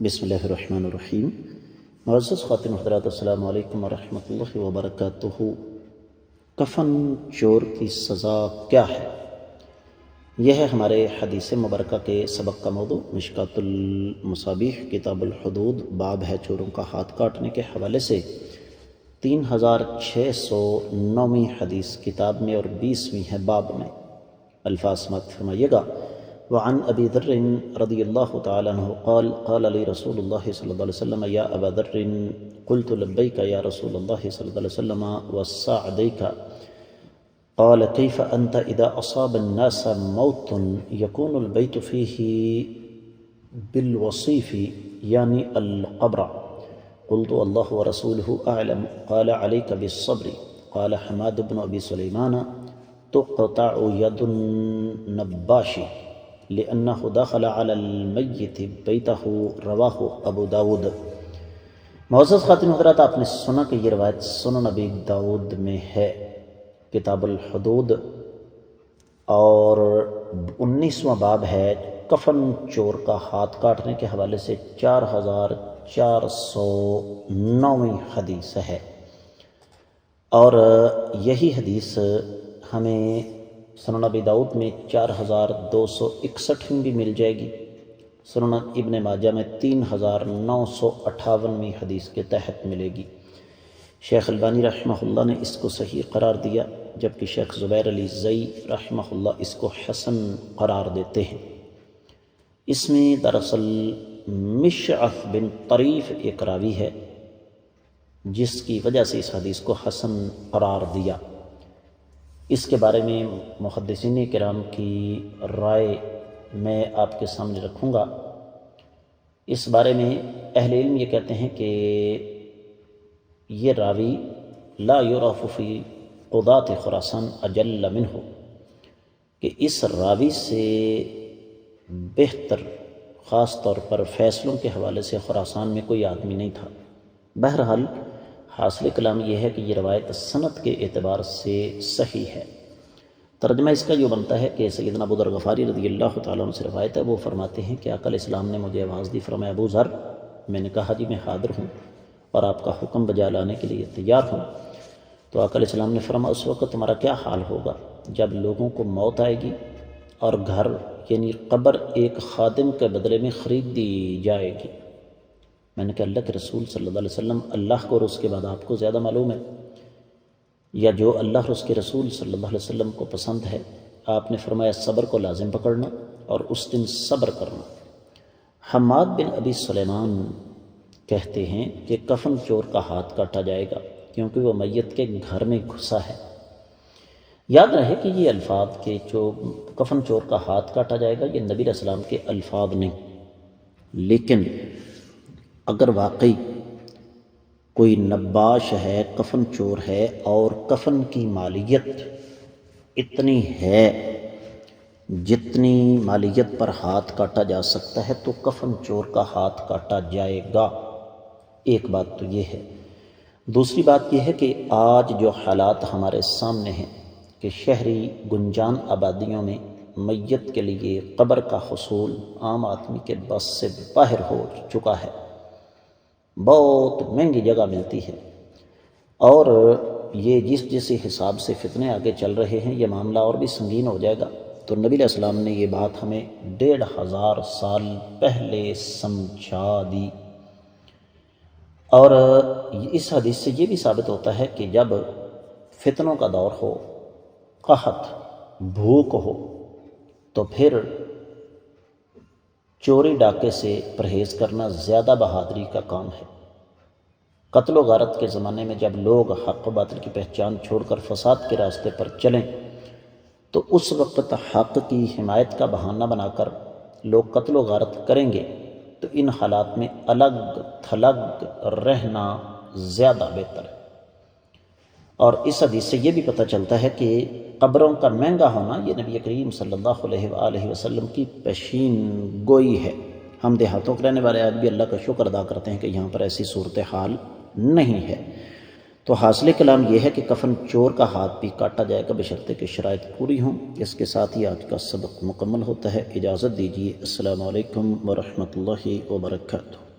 بسم اللہ الرحمن الرحیم۔ معزز خواتین حضرات، السلام علیکم ورحمۃ اللہ وبرکاتہ۔ کفن چور کی سزا کیا ہے؟ یہ ہے ہمارے حدیث مبارکہ کے سبق کا موضوع۔ مشکوٰۃ المصابیح کتاب الحدود باب ہے چوروں کا ہاتھ کاٹنے کے حوالے سے 3609ویں حدیث کتاب میں اور 20ویں ہے باب میں۔ الفاظ سماعت فرمائیے گا۔ وعن ابی ذر رضی اللہ تعالی عنہ قال قال لی رسول اللہ صلی اللہ علیہ وسلم یا ابا ذر قلت لبیک یا رسول اللہ صلی اللہ علیہ وسلم وسعدیک قال كيف أنت إذا أصاب الناس موت يكون البيت فيه بالوصيف يعني القبر؟ قلت الله ورسوله أعلم قال عليك بالصبر. قال حماد بن أبي سليمان تقطع يد النباش لأنه دخل على الميت بيته رواه ابو داود۔ معزز خواتین حضرات، آپ نے سنا کہ یہ روایت سنن ابی داود میں ہے، کتاب الحدود، اور 19واں باب ہے کفن چور کا ہاتھ کاٹنے کے حوالے سے 4409ویں حدیث ہے۔ اور یہی حدیث ہمیں سنن ابی داؤد میں 4261 بھی مل جائے گی، سنن ابن ماجہ میں 3958ویں حدیث کے تحت ملے گی۔ شیخ البانی رحمہ اللہ نے اس کو صحیح قرار دیا، جبکہ شیخ زبیر علی زئی رحمہ اللہ اس کو حسن قرار دیتے ہیں۔ اس میں دراصل مشعث بن طریف ایک راوی ہے جس کی وجہ سے اس حدیث کو حسن قرار دیا۔ اس کے بارے میں محدثین کرام کی رائے میں آپ کے سامنے رکھوں گا۔ اس بارے میں اہل علم یہ کہتے ہیں کہ یہ راوی لا یعرف فی قضاة خراسان اجل منہ، کہ اس راوی سے بہتر خاص طور پر فیصلوں کے حوالے سے خراسان میں کوئی آدمی نہیں تھا۔ بہرحال حاصل کلام یہ ہے کہ یہ روایت سند کے اعتبار سے صحیح ہے۔ ترجمہ اس کا یہ بنتا ہے کہ سیدنا ابو ذر غفاری رضی اللہ تعالیٰ عنہ سے روایت ہے، وہ فرماتے ہیں کہ آقا علیہ السلام نے مجھے آواز دی، فرمایا ابو ذر، میں نے کہا جی میں حاضر ہوں اور آپ کا حکم بجا لانے کے لیے تیار ہوں۔ تو آقا علیہ السلام نے فرمایا اس وقت تمہارا کیا حال ہوگا جب لوگوں کو موت آئے گی اور گھر یعنی قبر ایک خادم کے بدلے میں خرید دی جائے گی؟ میں نے کہا اللہ کے رسول صلی اللہ علیہ وسلم، اللہ کو اور اس کے بعد آپ کو زیادہ معلوم ہے، یا جو اللہ اور اس کے رسول صلی اللہ علیہ وسلم کو پسند ہے۔ آپ نے فرمایا صبر کو لازم پکڑنا اور اس دن صبر کرنا۔ حماد بن ابی سلیمان کہتے ہیں کہ کفن چور کا ہاتھ کاٹا جائے گا کیونکہ وہ میت کے گھر میں گھسا ہے۔ یاد رہے کہ یہ الفاظ کہ جو کفن چور کا ہاتھ کاٹا جائے گا یہ نبی علیہ السلام کے الفاظ نہیں، لیکن اگر واقعی کوئی نباش ہے، کفن چور ہے اور کفن کی مالیت اتنی ہے جتنی مالیت پر ہاتھ کاٹا جا سکتا ہے تو کفن چور کا ہاتھ کاٹا جائے گا۔ ایک بات تو یہ ہے۔ دوسری بات یہ ہے کہ آج جو حالات ہمارے سامنے ہیں کہ شہری گنجان آبادیوں میں میت کے لیے قبر کا حصول عام آدمی کے بس سے باہر ہو چکا ہے، بہت مہنگی جگہ ملتی ہے، اور یہ جس حساب سے فتنے آگے چل رہے ہیں یہ معاملہ اور بھی سنگین ہو جائے گا۔ تو نبی علیہ السلام نے یہ بات ہمیں 1500 سال پہلے سمجھا دی۔ اور اس حدیث سے یہ بھی ثابت ہوتا ہے کہ جب فتنوں کا دور ہو، قحط، بھوک ہو، تو پھر چوری ڈاکے سے پرہیز کرنا زیادہ بہادری کا کام ہے۔ قتل و غارت کے زمانے میں جب لوگ حق و باطل کی پہچان چھوڑ کر فساد کے راستے پر چلیں تو اس وقت حق کی حمایت کا بہانہ بنا کر لوگ قتل و غارت کریں گے، تو ان حالات میں الگ تھلگ رہنا زیادہ بہتر ہے۔ اور اس حدیث سے یہ بھی پتہ چلتا ہے کہ قبروں کا مہنگا ہونا یہ نبی کریم صلی اللہ علیہ وآلہ وسلم کی پیشین گوئی ہے۔ ہم دیہاتوں کے رہنے والے آج بھی اللہ کا شکر ادا کرتے ہیں کہ یہاں پر ایسی صورتحال نہیں ہے۔ تو حاصل کلام یہ ہے کہ کفن چور کا ہاتھ بھی کاٹا جائے گا بشرطے کہ شرائط پوری ہوں۔ اس کے ساتھ ہی آج کا سبق مکمل ہوتا ہے۔ اجازت دیجیے، السلام علیکم ورحمۃ اللہ وبرکاتہ۔